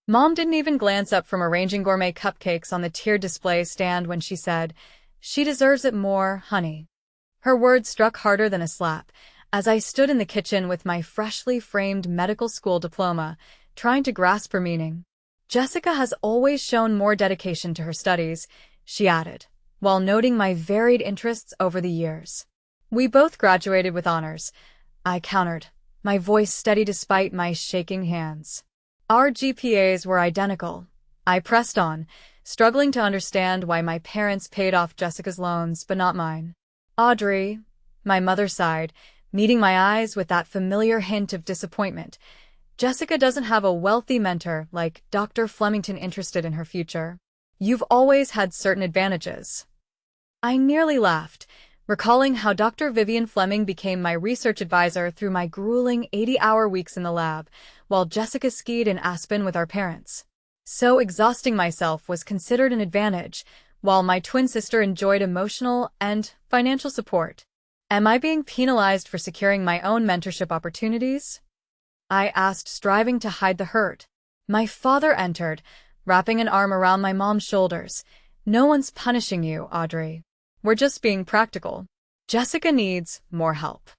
Mom didn't even glance up from arranging gourmet cupcakes on the tiered display stand when she said, "She deserves it more, honey." Her words struck harder than a slap, as I stood in the kitchen with my freshly framed medical school diploma, trying to grasp her meaning. "Jessica has always shown more dedication to her studies," she added, while noting my varied interests over the years. "We both graduated with honors," I countered, my voice steady despite my shaking hands. "Our GPAs were identical," I pressed on, struggling to understand why my parents paid off Jessica's loans but not mine. "Audrey," my mother sighed, meeting my eyes with that familiar hint of disappointment. "Jessica doesn't have a wealthy mentor like Dr. Flemington interested in her future. You've always had certain advantages." I nearly laughed, recalling how Dr. Vivian Fleming became my research advisor through my grueling 80-hour weeks in the lab, while Jessica skied in Aspen with our parents. So exhausting myself was considered an advantage, while my twin sister enjoyed emotional and financial support. Am I being penalized for securing my own mentorship opportunities? I asked, striving to hide the hurt. My father entered, wrapping an arm around my mom's shoulders. "No one's punishing you, Audrey. We're just being practical. Jessica needs more help."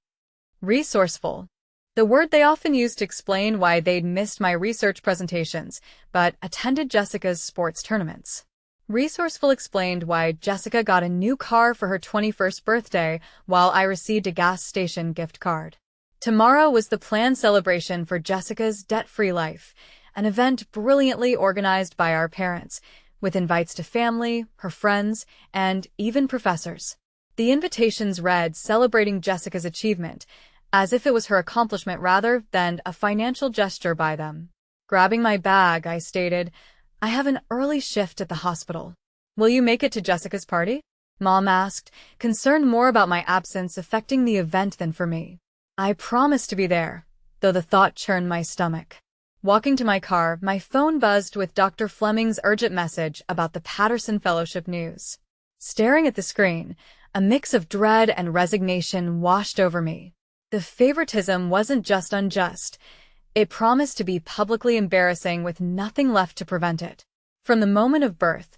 Resourceful. The word they often used to explain why they'd missed my research presentations, but attended Jessica's sports tournaments. Resourceful explained why Jessica got a new car for her 21st birthday while I received a gas station gift card. Tomorrow was the planned celebration for Jessica's debt-free life, an event brilliantly organized by our parents, with invites to family, her friends, and even professors. The invitations read celebrating Jessica's achievement, as if it was her accomplishment rather than a financial gesture by them. Grabbing my bag, I stated, "I have an early shift at the hospital." "Will you make it to Jessica's party?" Mom asked, concerned more about my absence affecting the event than for me. I promised to be there, though the thought churned my stomach. Walking to my car, my phone buzzed with Dr. Fleming's urgent message about the Patterson Fellowship news. Staring at the screen, a mix of dread and resignation washed over me. The favoritism wasn't just unjust. It promised to be publicly embarrassing with nothing left to prevent it. From the moment of birth,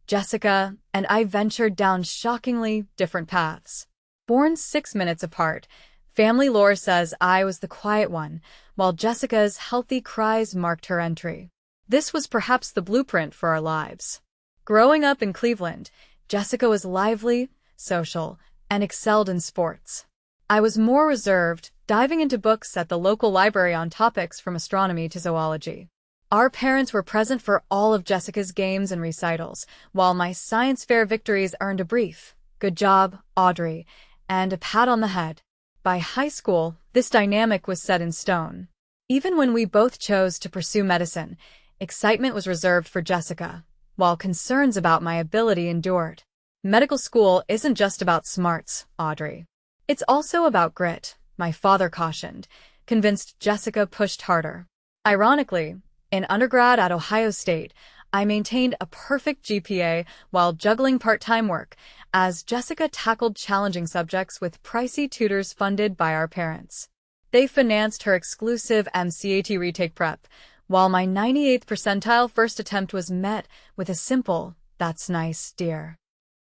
Jessica and I ventured down shockingly different paths. Born 6 minutes apart, family lore says I was the quiet one, while Jessica's healthy cries marked her entry. This was perhaps the blueprint for our lives. Growing up in Cleveland, Jessica was lively, social, and excelled in sports. I was more reserved, diving into books at the local library on topics from astronomy to zoology. Our parents were present for all of Jessica's games and recitals, while my science fair victories earned a brief, "Good job, Audrey," and a pat on the head. By high school, this dynamic was set in stone. Even when we both chose to pursue medicine, excitement was reserved for Jessica, while concerns about my ability endured. Medical school isn't just about smarts, Audrey. It's also about grit, my father cautioned, convinced Jessica pushed harder. Ironically, in undergrad at Ohio State, I maintained a perfect GPA while juggling part-time work, as Jessica tackled challenging subjects with pricey tutors funded by our parents. They financed her exclusive MCAT retake prep, while my 98th percentile first attempt was met with a simple, "That's nice, dear."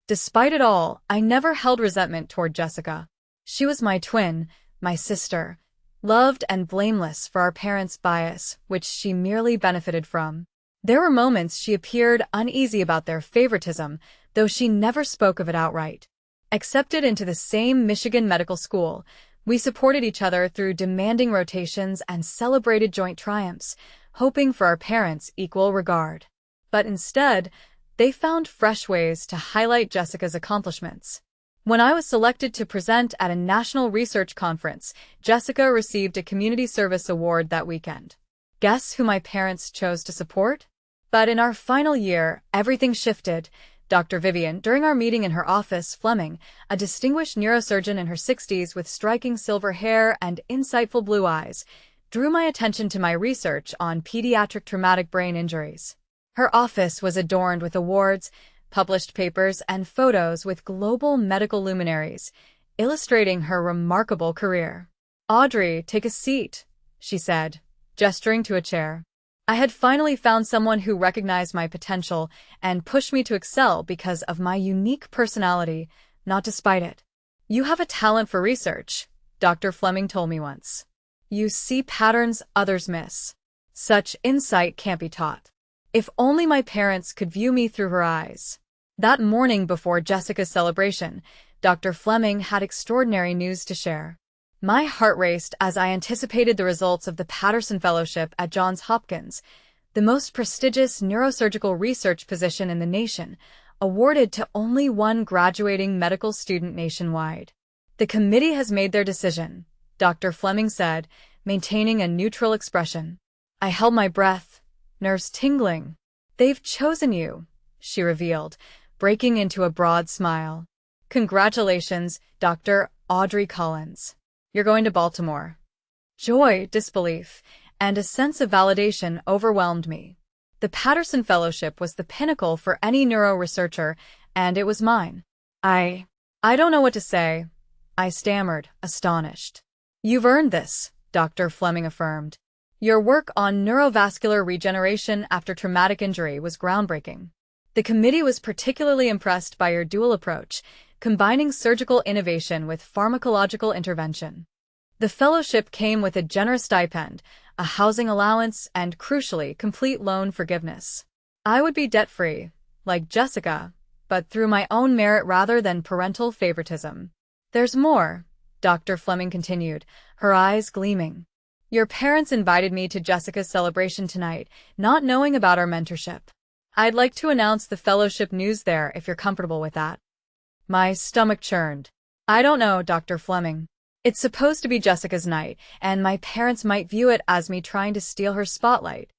Despite it all, I never held resentment toward Jessica. She was my twin, my sister, loved and blameless for our parents' bias, which she merely benefited from. There were moments she appeared uneasy about their favoritism, though she never spoke of it outright. Accepted into the same Michigan medical school, we supported each other through demanding rotations and celebrated joint triumphs, hoping for our parents' equal regard. But instead, they found fresh ways to highlight Jessica's accomplishments. When I was selected to present at a national research conference, Jessica received a community service award that weekend. Guess who my parents chose to support? But in our final year, everything shifted. Dr. Vivian, during our meeting in her office, Fleming, a distinguished neurosurgeon in her 60s with striking silver hair and insightful blue eyes, drew my attention to my research on pediatric traumatic brain injuries. Her office was adorned with awards, published papers, and photos with global medical luminaries, illustrating her remarkable career. "Audrey, take a seat," she said, gesturing to a chair. I had finally found someone who recognized my potential and pushed me to excel because of my unique personality, not despite it. You have a talent for research, Dr. Fleming told me once. You see patterns others miss. Such insight can't be taught. If only my parents could view me through her eyes. That morning before Jessica's celebration, Dr. Fleming had extraordinary news to share. My heart raced as I anticipated the results of the Patterson Fellowship at Johns Hopkins, the most prestigious neurosurgical research position in the nation, awarded to only one graduating medical student nationwide. The committee has made their decision, Dr. Fleming said, maintaining a neutral expression. I held my breath, nerves tingling. They've chosen you, she revealed, breaking into a broad smile. Congratulations, Dr. Audrey Collins. You're going to Baltimore. Joy, disbelief, and a sense of validation overwhelmed me. The Patterson Fellowship was the pinnacle for any neuro researcher, and it was mine. I don't know what to say, I stammered, astonished. You've earned this, Dr. Fleming affirmed. Your work on neurovascular regeneration after traumatic injury was groundbreaking. The committee was particularly impressed by your dual approach, combining surgical innovation with pharmacological intervention. The fellowship came with a generous stipend, a housing allowance, and, crucially, complete loan forgiveness. I would be debt-free, like Jessica, but through my own merit rather than parental favoritism. There's more, Dr. Fleming continued, her eyes gleaming. Your parents invited me to Jessica's celebration tonight, not knowing about our mentorship. I'd like to announce the fellowship news there if you're comfortable with that. My stomach churned. I don't know, Dr. Fleming. It's supposed to be Jessica's night, and my parents might view it as me trying to steal her spotlight.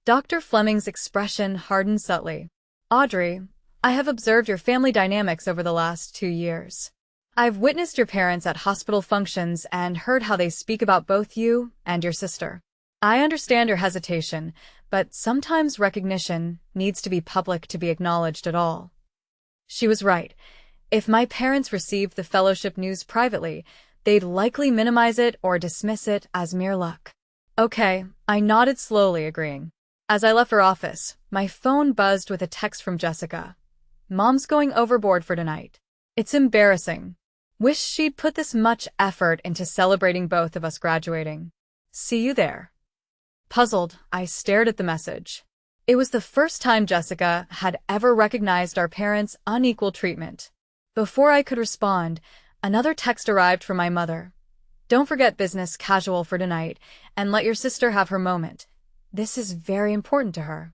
Dr. Fleming's expression hardened subtly. Audrey, I have observed your family dynamics over the last 2 years. I've witnessed your parents at hospital functions and heard how they speak about both you and your sister. I understand your hesitation, but sometimes recognition needs to be public to be acknowledged at all. She was right. If my parents received the fellowship news privately, they'd likely minimize it or dismiss it as mere luck. Okay, I nodded slowly, agreeing. As I left her office, my phone buzzed with a text from Jessica. Mom's going overboard for tonight. It's embarrassing. Wish she'd put this much effort into celebrating both of us graduating. See you there. Puzzled, I stared at the message. It was the first time Jessica had ever recognized our parents' unequal treatment. Before I could respond, another text arrived from my mother. Don't forget business casual for tonight, and let your sister have her moment. This is very important to her.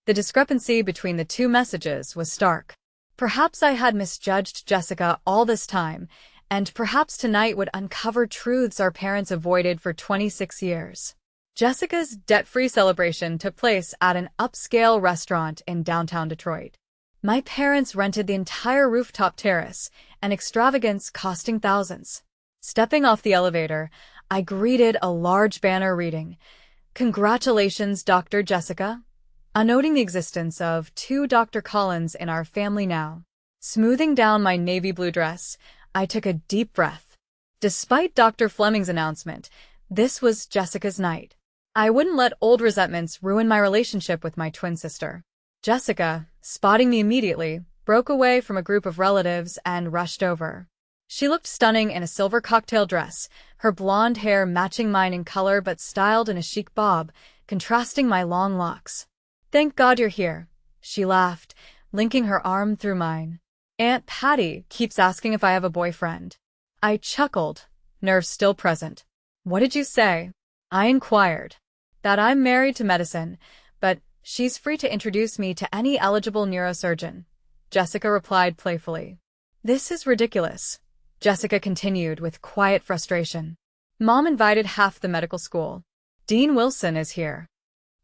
The discrepancy between the two messages was stark. Perhaps I had misjudged Jessica all this time, and perhaps tonight would uncover truths our parents avoided for 26 years. Jessica's debt-free celebration took place at an upscale restaurant in downtown Detroit. My parents rented the entire rooftop terrace, an extravagance costing thousands. Stepping off the elevator, I greeted a large banner reading, "Congratulations, Dr. Jessica," noting the existence of 2 Dr. Collins in our family now. Smoothing down my navy blue dress, I took a deep breath. Despite Dr. Fleming's announcement, this was Jessica's night. I wouldn't let old resentments ruin my relationship with my twin sister. Jessica, spotting me immediately, broke away from a group of relatives and rushed over. She looked stunning in a silver cocktail dress, her blonde hair matching mine in color but styled in a chic bob, contrasting my long locks. "Thank God you're here," she laughed, linking her arm through mine. "Aunt Patty keeps asking if I have a boyfriend." I chuckled, nerves still present. "What did you say?" I inquired. "That I'm married to medicine, but she's free to introduce me to any eligible neurosurgeon," Jessica replied playfully. "This is ridiculous," Jessica continued with quiet frustration. "Mom invited half the medical school. Dean Wilson is here."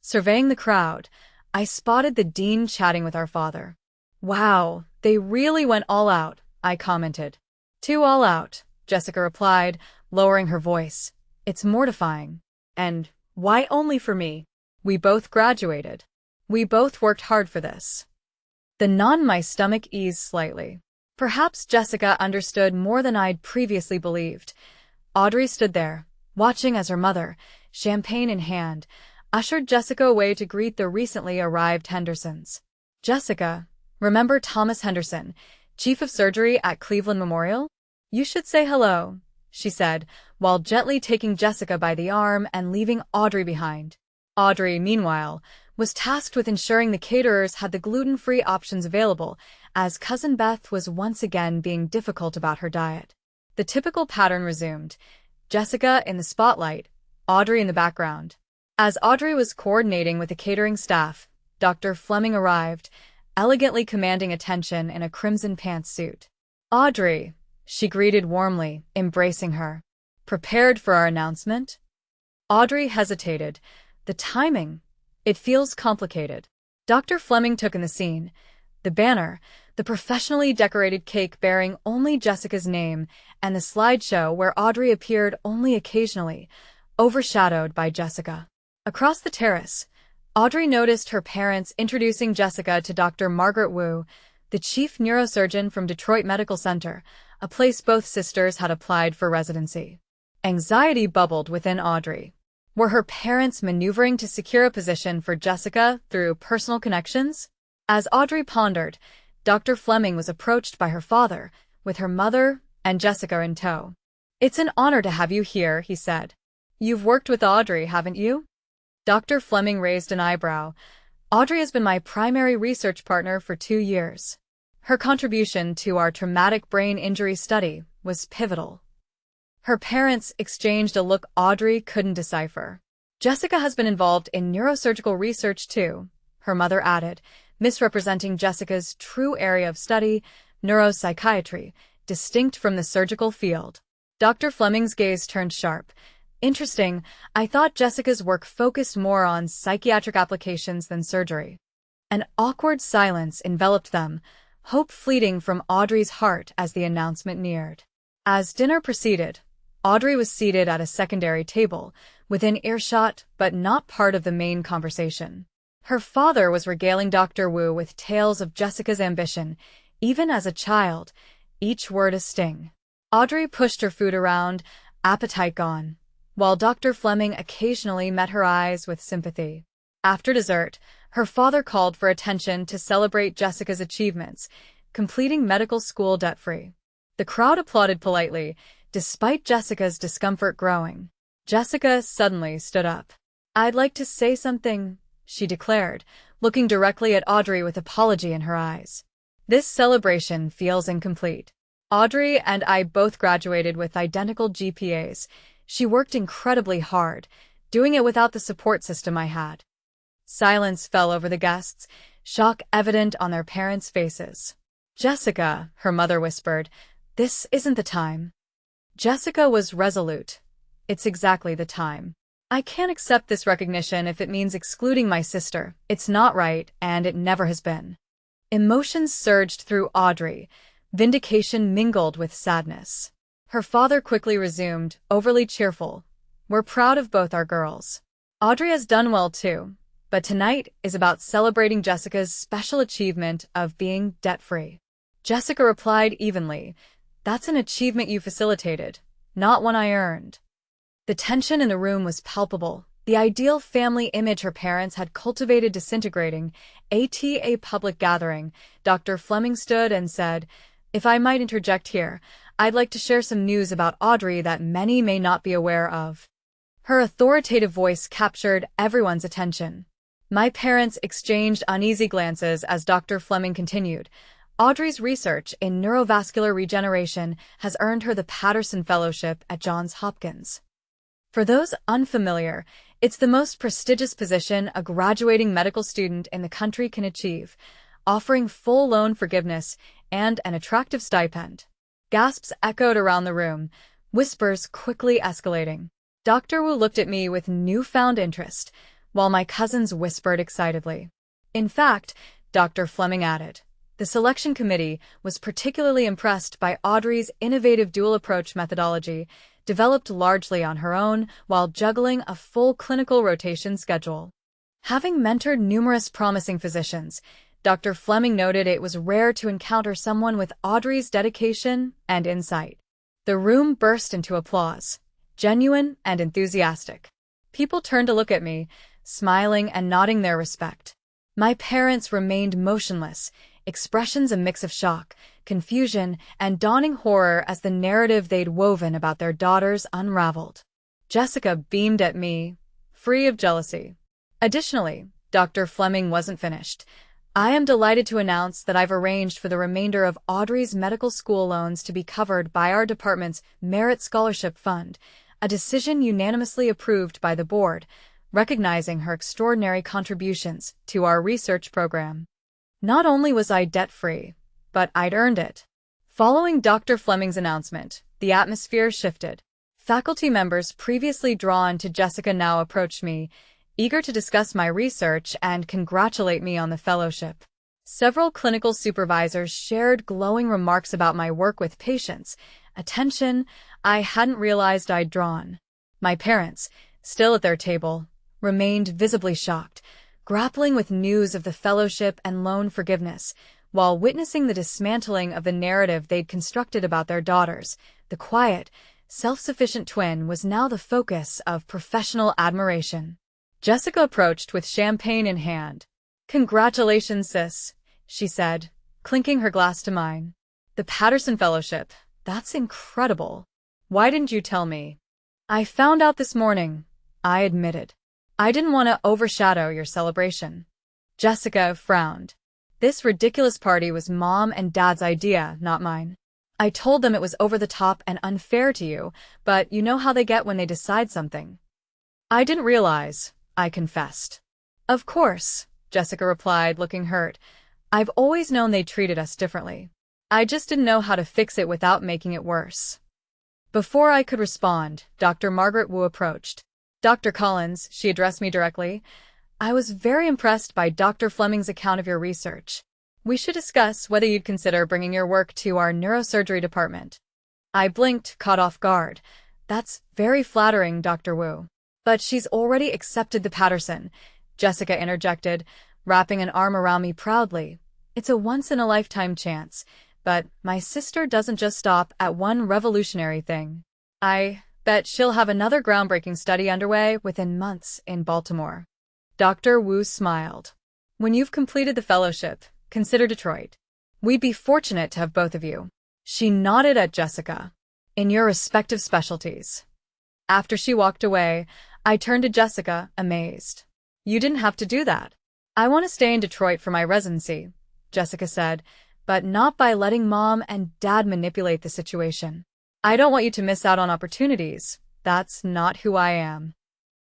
Surveying the crowd, I spotted the dean chatting with our father. "Wow, they really went all out," I commented. "Too all out," Jessica replied, lowering her voice. "It's mortifying. And why only for me? We both graduated. We both worked hard for this." The nod in my stomach eased slightly. Perhaps Jessica understood more than I'd previously believed. Audrey stood there, watching as her mother, champagne in hand, ushered Jessica away to greet the recently arrived Hendersons. "Jessica, remember Thomas Henderson, chief of surgery at Cleveland Memorial? You should say hello," she said, while gently taking Jessica by the arm and leaving Audrey behind. Audrey, meanwhile, was tasked with ensuring the caterers had the gluten-free options available, as Cousin Beth was once again being difficult about her diet. The typical pattern resumed: Jessica in the spotlight, Audrey in the background. As Audrey was coordinating with the catering staff, Dr. Fleming arrived, elegantly commanding attention in a crimson pantsuit. "Audrey," she greeted warmly, embracing her. "Prepared for our announcement?" Audrey hesitated. "The timing. It feels complicated." Dr. Fleming took in the scene. The banner, the professionally decorated cake bearing only Jessica's name, and the slideshow where Audrey appeared only occasionally, overshadowed by Jessica. Across the terrace, Audrey noticed her parents introducing Jessica to Dr. Margaret Wu, the chief neurosurgeon from Detroit Medical Center, a place both sisters had applied for residency. Anxiety bubbled within Audrey. Were her parents maneuvering to secure a position for Jessica through personal connections? As Audrey pondered, Dr. Fleming was approached by her father, with her mother and Jessica in tow. "It's an honor to have you here," he said. "You've worked with Audrey, haven't you?" Dr. Fleming raised an eyebrow. "Audrey has been my primary research partner for 2 years. Her contribution to our traumatic brain injury study was pivotal." Her parents exchanged a look Audrey couldn't decipher. "Jessica has been involved in neurosurgical research too," her mother added, misrepresenting Jessica's true area of study, neuropsychiatry, distinct from the surgical field. Dr. Fleming's gaze turned sharp. "Interesting. I thought Jessica's work focused more on psychiatric applications than surgery." An awkward silence enveloped them, hope fleeting from Audrey's heart as the announcement neared. As dinner proceeded, Audrey was seated at a secondary table, within earshot but not part of the main conversation. Her father was regaling Dr. Wu with tales of Jessica's ambition, even as a child, each word a sting. Audrey pushed her food around, appetite gone, while Dr. Fleming occasionally met her eyes with sympathy. After dessert, her father called for attention to celebrate Jessica's achievements, completing medical school debt-free. The crowd applauded politely, despite Jessica's discomfort growing. Jessica suddenly stood up. "I'd like to say something," she declared, looking directly at Audrey with apology in her eyes. "This celebration feels incomplete. Audrey and I both graduated with identical GPAs. She worked incredibly hard, doing it without the support system I had." Silence fell over the guests, shock evident on their parents' faces. "Jessica," her mother whispered, "this isn't the time." Jessica was resolute. "It's exactly the time. I can't accept this recognition if it means excluding my sister. It's not right, and it never has been." Emotions surged through Audrey. Vindication mingled with sadness. Her father quickly resumed, overly cheerful. "We're proud of both our girls. Audrey has done well too, but tonight is about celebrating Jessica's special achievement of being debt-free." Jessica replied evenly, "That's an achievement you facilitated, not one I earned." The tension in the room was palpable. The ideal family image her parents had cultivated disintegrating. At a public gathering, Dr. Fleming stood and said, "If I might interject here, I'd like to share some news about Audrey that many may not be aware of." Her authoritative voice captured everyone's attention. My parents exchanged uneasy glances as Dr. Fleming continued. "Audrey's research in neurovascular regeneration has earned her the Patterson Fellowship at Johns Hopkins. For those unfamiliar, it's the most prestigious position a graduating medical student in the country can achieve, offering full loan forgiveness and an attractive stipend." Gasps echoed around the room, whispers quickly escalating. Dr. Wu looked at me with newfound interest, while my cousins whispered excitedly. "In fact," Dr. Fleming added, "the selection committee was particularly impressed by Audrey's innovative dual-approach methodology, developed largely on her own while juggling a full clinical rotation schedule." Having mentored numerous promising physicians, Dr. Fleming noted it was rare to encounter someone with Audrey's dedication and insight. The room burst into applause, genuine and enthusiastic. People turned to look at me, smiling and nodding their respect. My parents remained motionless, expressions a mix of shock, confusion, and dawning horror as the narrative they'd woven about their daughters unraveled. Jessica beamed at me, free of jealousy. Additionally, Dr. Fleming wasn't finished. I am delighted to announce that I've arranged for the remainder of Audrey's medical school loans to be covered by our department's Merit Scholarship Fund, a decision unanimously approved by the board, recognizing her extraordinary contributions to our research program. Not only was I debt-free, but I'd earned it. Following Dr. Fleming's announcement, the atmosphere shifted. Faculty members previously drawn to Jessica now approached me, eager to discuss my research and congratulate me on the fellowship. Several clinical supervisors shared glowing remarks about my work with patients, attention I hadn't realized I'd drawn. My parents, still at their table, remained visibly shocked, grappling with news of the fellowship and loan forgiveness, while witnessing the dismantling of the narrative they'd constructed about their daughters. The quiet, self-sufficient twin was now the focus of professional admiration. Jessica approached with champagne in hand. "Congratulations, sis," she said, clinking her glass to mine. "The Patterson Fellowship, that's incredible. Why didn't you tell me?" "I found out this morning," I admitted. "I didn't want to overshadow your celebration." Jessica frowned. This ridiculous party was Mom and Dad's idea, not mine. I told them it was over the top and unfair to you, but you know how they get when they decide something. "I didn't realize," I confessed. "Of course," Jessica replied, looking hurt. "I've always known they treated us differently. I just didn't know how to fix it without making it worse." Before I could respond, Dr. Margaret Wu approached. "Dr. Collins," she addressed me directly, "I was very impressed by Dr. Fleming's account of your research. We should discuss whether you'd consider bringing your work to our neurosurgery department." I blinked, caught off guard. "That's very flattering, Dr. Wu." "But she's already accepted the Patterson," Jessica interjected, wrapping an arm around me proudly. "It's a once-in-a-lifetime chance, but my sister doesn't just stop at one revolutionary thing. I bet she'll have another groundbreaking study underway within months in Baltimore." Dr. Wu smiled. "When you've completed the fellowship, consider Detroit. We'd be fortunate to have both of you." She nodded at Jessica. "In your respective specialties." After she walked away, I turned to Jessica, amazed. "You didn't have to do that." "I want to stay in Detroit for my residency," Jessica said, "but not by letting Mom and Dad manipulate the situation. I don't want you to miss out on opportunities. That's not who I am."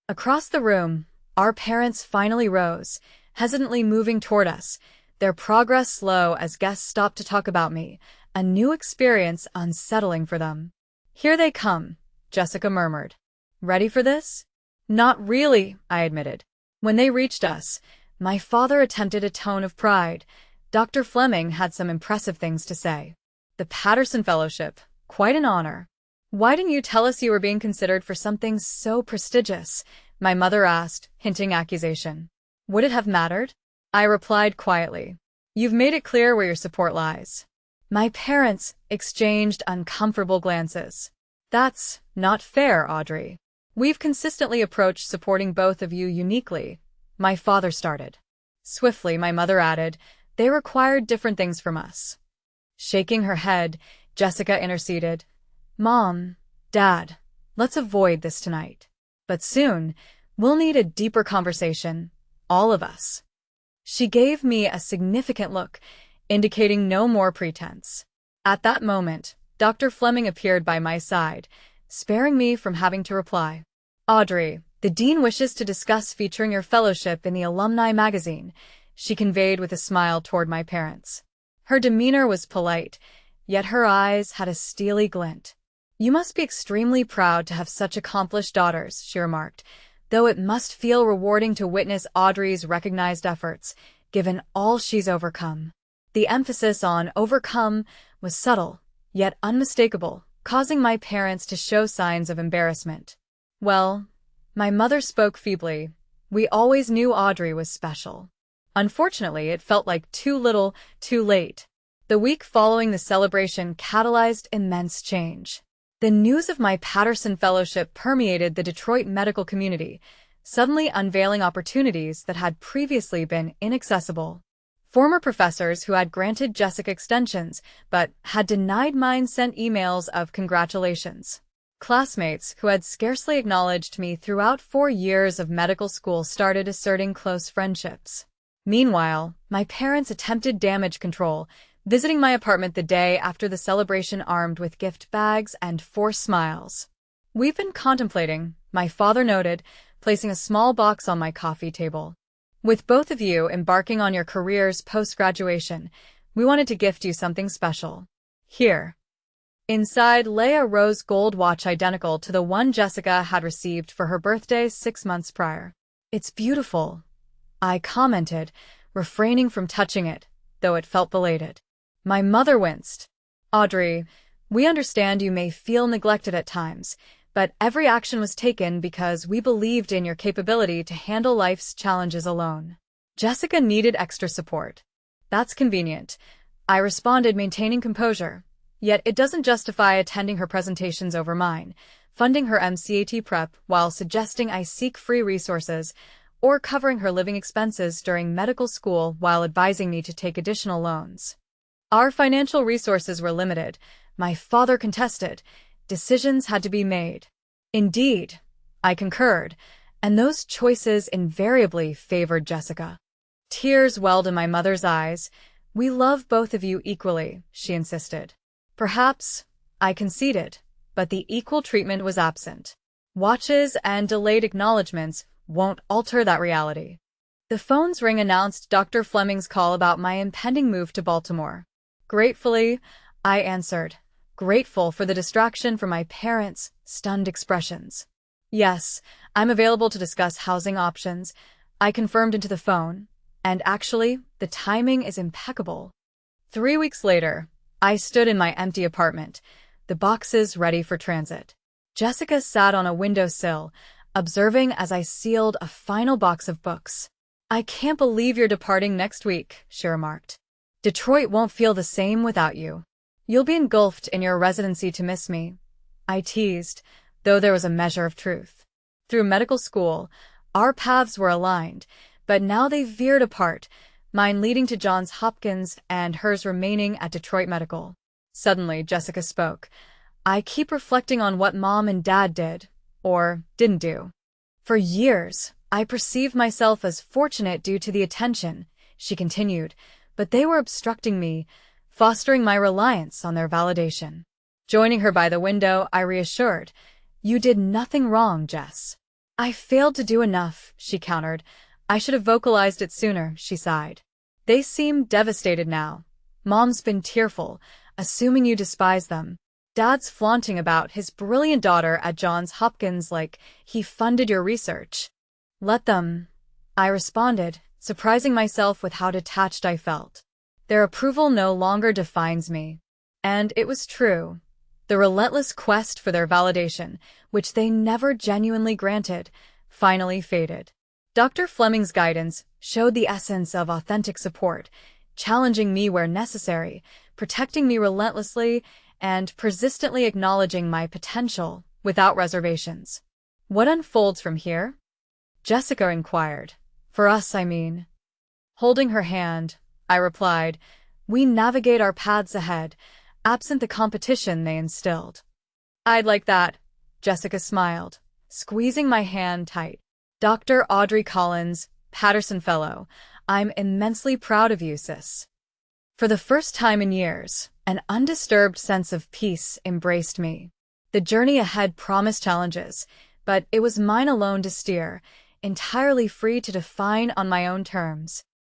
Across the room, our parents finally rose, hesitantly moving toward us, their progress slow as guests stopped to talk about me, a new experience unsettling for them. "Here they come," Jessica murmured. "Ready for this?" "Not really," I admitted. When they reached us, my father attempted a tone of pride. Dr. Fleming had some impressive things to say. "The Patterson Fellowship, quite an honor." "Why didn't you tell us you were being considered for something so prestigious?" my mother asked, hinting accusation. "Would it have mattered?" I replied quietly. "You've made it clear where your support lies." My parents exchanged uncomfortable glances. "That's not fair, Audrey. We've consistently approached supporting both of you uniquely," my father started. Swiftly, my mother added, "They required different things from us." Shaking her head, Jessica interceded. "Mom, Dad, let's avoid this tonight. But soon, we'll need a deeper conversation, all of us." She gave me a significant look, indicating no more pretense. At that moment, Dr. Fleming appeared by my side, sparing me from having to reply. "Audrey, the dean wishes to discuss featuring your fellowship in the alumni magazine," she conveyed with a smile toward my parents. Her demeanor was polite, yet her eyes had a steely glint. "You must be extremely proud to have such accomplished daughters," she remarked, "though it must feel rewarding to witness Audrey's recognized efforts, given all she's overcome." The emphasis on overcome was subtle, yet unmistakable, causing my parents to show signs of embarrassment. "Well," my mother spoke feebly, "we always knew Audrey was special. Unfortunately, it felt like too little, too late." The week following the celebration catalyzed immense change. The news of my Patterson Fellowship permeated the Detroit medical community, suddenly unveiling opportunities that had previously been inaccessible. Former professors who had granted Jessica extensions but had denied mine sent emails of congratulations. Classmates who had scarcely acknowledged me throughout 4 years of medical school started asserting close friendships. Meanwhile, my parents attempted damage control, visiting my apartment the day after the celebration armed with gift bags and forced smiles. "We've been contemplating," my father noted, placing a small box on my coffee table. "With both of you embarking on your careers post-graduation, we wanted to gift you something special. Here." Inside lay a rose gold watch identical to the one Jessica had received for her birthday 6 months prior. "It's beautiful," I commented, refraining from touching it, though it felt belated. My mother winced. "Audrey, we understand you may feel neglected at times, but every action was taken because we believed in your capability to handle life's challenges alone. Jessica needed extra support." "That's convenient," I responded, maintaining composure. "Yet it doesn't justify attending her presentations over mine, funding her MCAT prep while suggesting I seek free resources, or covering her living expenses during medical school while advising me to take additional loans. Our financial resources were limited," my father contested. "Decisions had to be made." "Indeed," I concurred, and those choices invariably favored Jessica. Tears welled in my mother's eyes. "We love both of you equally," she insisted. "Perhaps," I conceded, but the equal treatment was absent. Watches and delayed acknowledgments won't alter that reality. The phone's ring announced Dr. Fleming's call about my impending move to Baltimore. Gratefully, I answered, grateful for the distraction from my parents' stunned expressions. "Yes, I'm available to discuss housing options," I confirmed into the phone, and actually, the timing is impeccable. 3 weeks later, I stood in my empty apartment, the boxes ready for transit. Jessica sat on a windowsill, observing as I sealed a final box of books. "I can't believe you're departing next week," she remarked. "Detroit won't feel the same without you. You'll be engulfed in your residency to miss me," I teased, though there was a measure of truth. Through medical school, our paths were aligned, but now they veered apart, mine leading to Johns Hopkins and hers remaining at Detroit Medical. Suddenly, Jessica spoke. "I keep reflecting on what Mom and Dad did, or didn't do. For years, I perceived myself as fortunate due to the attention," she continued, "but they were obstructing me, fostering my reliance on their validation." Joining her by the window, I reassured, "You did nothing wrong, Jess." "I failed to do enough," she countered. "I should have vocalized it sooner," she sighed. "They seem devastated now. Mom's been tearful, assuming you despise them. Dad's flaunting about his brilliant daughter at Johns Hopkins like he funded your research." "Let them," I responded, surprising myself with how detached I felt. "Their approval no longer defines me." And it was true. The relentless quest for their validation, which they never genuinely granted, finally faded. Dr. Fleming's guidance showed the essence of authentic support, challenging me where necessary, protecting me relentlessly, and persistently acknowledging my potential without reservations. "What unfolds from here?" Jessica inquired. "For us, I mean." Holding her hand, I replied, "We navigate our paths ahead, absent the competition they instilled." "I'd like that," Jessica smiled, squeezing my hand tight. "Dr. Audrey Collins, Patterson Fellow, I'm immensely proud of you, sis." For the first time in years, an undisturbed sense of peace embraced me. The journey ahead promised challenges, but it was mine alone to steer, entirely free to define on my own terms.